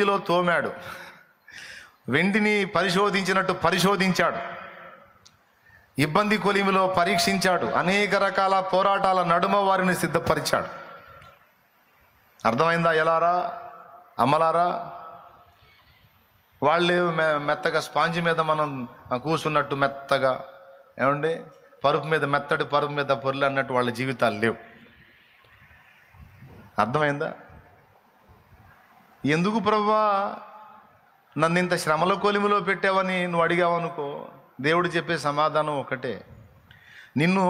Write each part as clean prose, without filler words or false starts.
లో తోమాడు, వెండిని పరిశోధించినట్టు పరిశోధించాడు, ఇబ్బంది కొలిమిలో పరీక్షించాడు, అనేక రకాల పోరాటాల నడుమ వారిని సిద్ధపరిచాడు. అర్థమైందా? ఎలారా అమ్మలారా? వాళ్ళే మెత్తగా స్పాంజ్ మీద మనం కూర్చున్నట్టు మెత్తగా, ఏమండి, పరుపు మీద మెత్తటి పరుపు మీద పొర్లు అన్నట్టు వాళ్ళ జీవితాలు లేవు. అర్థమైందా? ఎందుకు ప్రభువా నన్ను ఇంత శ్రమల కొలిమిలో పెట్టావని నువ్వు అడిగావనుకో, దేవుడు చెప్పే సమాధానం ఒకటే, నిన్ను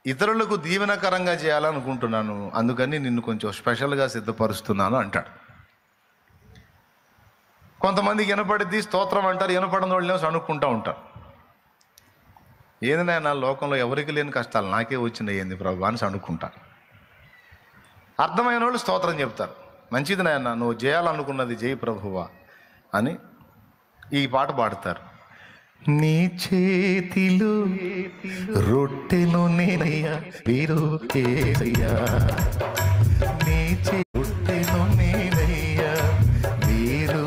ఇతరులకు దీవెనకరంగా చేయాలనుకుంటున్నాను, అందుకని నిన్ను కొంచెం స్పెషల్గా సిద్ధపరుస్తున్నాను అంటాడు. కొంతమందికి వినపడిద్ది, స్తోత్రం అంటారు, వినపడిన వాళ్ళు అనుకుంటూ ఉంటారు, ఏదైనా నా లోకంలో ఎవరికి లేని కష్టాలు నాకే వచ్చినాయి ఏంది ప్రభు అని అనుకుంటారు. అర్థమైన వాళ్ళు స్తోత్రం చెప్తారు, మంచిది నాయన నువ్వు చేయాలనుకున్నది జై ప్రభువా అని ఈ పాట పాడతారు. నీ చేతిలో రొట్టెను నేనయ్యా వీరు కేసయ్యా, నీ రొట్టెను నేనయ్యా వీరు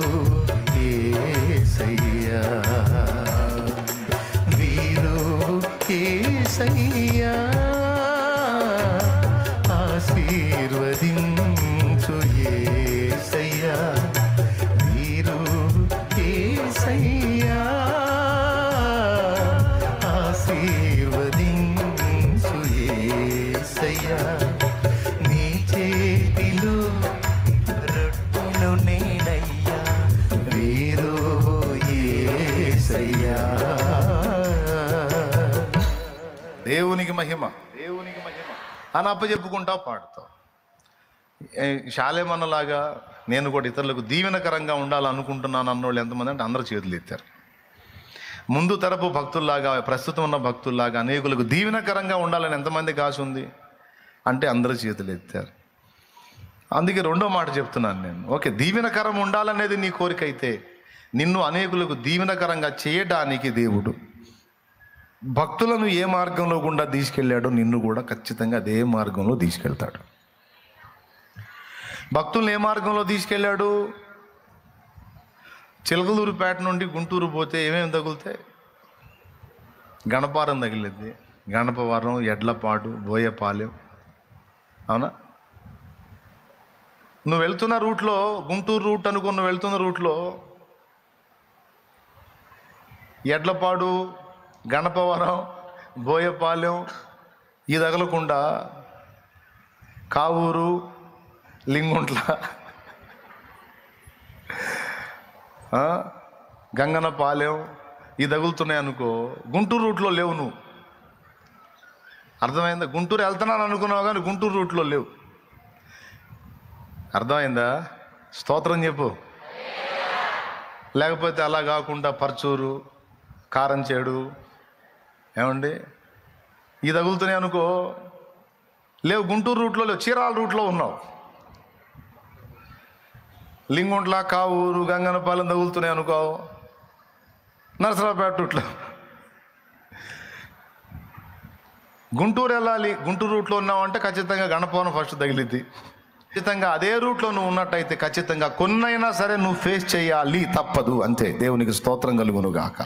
కేసయ్యా, వీరు కేసయ్యా, ఆశీర్వదించు యేసయ్యా, వీరు యేసయ్యా, ఆశీర్వదించు యేసయ్యా, నీ చేతిలో రొట్టెను నేనయ్యా వీరు యేసయ్యా. దేవునికి మహిమ, దేవునికి మహిమ అని అప్పచెప్పుకుంటావు, పాడుతావు. శాలేమన్నలాగా నేను కూడా ఇతరులకు దీవెనకరంగా ఉండాలనుకుంటున్నాను అన్నోళ్ళు ఎంతమంది అంటే అందరూ చేతులు ఎత్తారు. ముందు తరపు భక్తుల్లాగా, ప్రస్తుతం ఉన్న భక్తుల్లాగా అనేకులకు దీవెనకరంగా ఉండాలని ఎంతమందికి ఆశ ఉంది అంటే అందరూ చేతులు ఎత్తారు. అందుకే రెండో మాట చెప్తున్నాను నేను, ఓకే, దీవెనకరం ఉండాలనేది నీ కోరిక అయితే నిన్ను అనేకులకు దీవెనకరంగా చేయడానికి దేవుడు భక్తులను ఏ మార్గంలో గుండా తీసుకెళ్ళాడో నిన్ను కూడా ఖచ్చితంగా అదే మార్గంలో తీసుకెళ్తాడు. భక్తులను ఏ మార్గంలో తీసుకెళ్ళాడు? చిలకలూరుపేట నుండి గుంటూరు పోతే ఏమేమి తగులుతాయి? గణపారం తగిలిద్ది, గణపవరం, ఎడ్లపాడు, బోయపాలెం, అవునా? నువ్వు వెళ్తున్న రూట్లో, గుంటూరు రూట్ అనుకో, నువ్వు వెళ్తున్న రూట్లో ఎడ్లపాడు, గణపవరం, బోయపాలెం ఇది తగలకుండా కావూరు, లింగుంట్ల, గంగనపాలెం ఇది తగులుతున్నాయి అనుకో, గుంటూరు రూట్లో లేవు నువ్వు. అర్థమైందా? గుంటూరు వెళ్తున్నాను అనుకున్నావు కానీ గుంటూరు రూట్లో లేవు. అర్థమైందా? స్తోత్రం చెప్పు. లేకపోతే అలా కాకుండా పర్చూరు, కారంచేడు, ఏమండి ఇది తగులుతున్నాయి అనుకో, లేవు, గుంటూరు రూట్లో లేవు, చీరాల రూట్లో ఉన్నావు. లింగుంట్ల, కావూరు, గంగనపాలెం తగులుతున్నాయి అనుకో, నరసరావుపేట రూట్లో. గుంటూరు వెళ్ళాలి, గుంటూరు రూట్లో ఉన్నావంటే ఖచ్చితంగా గణపవరం ఫస్ట్ తగిలిద్ది. ఖచ్చితంగా అదే రూట్లో నువ్వు ఉన్నట్టయితే ఖచ్చితంగా కొన్నైనా సరే నువ్వు ఫేస్ చేయాలి, తప్పదు, అంతే. దేవునికి స్తోత్రం కలుగును గాక.